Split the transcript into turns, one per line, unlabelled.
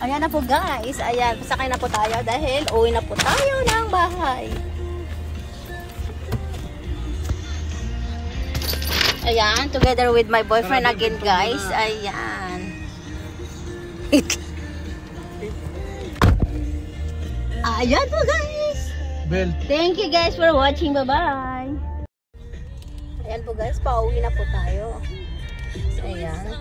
Ayan na po guys. Ayan, pasakay na po tayo dahil uwi na po tayo ng bahay. Ayan, together with my boyfriend again guys. Ayan. Ayan po guys. Thank you guys for watching. Bye-bye. Ayan po guys, pauwi na po tayo. Ayan.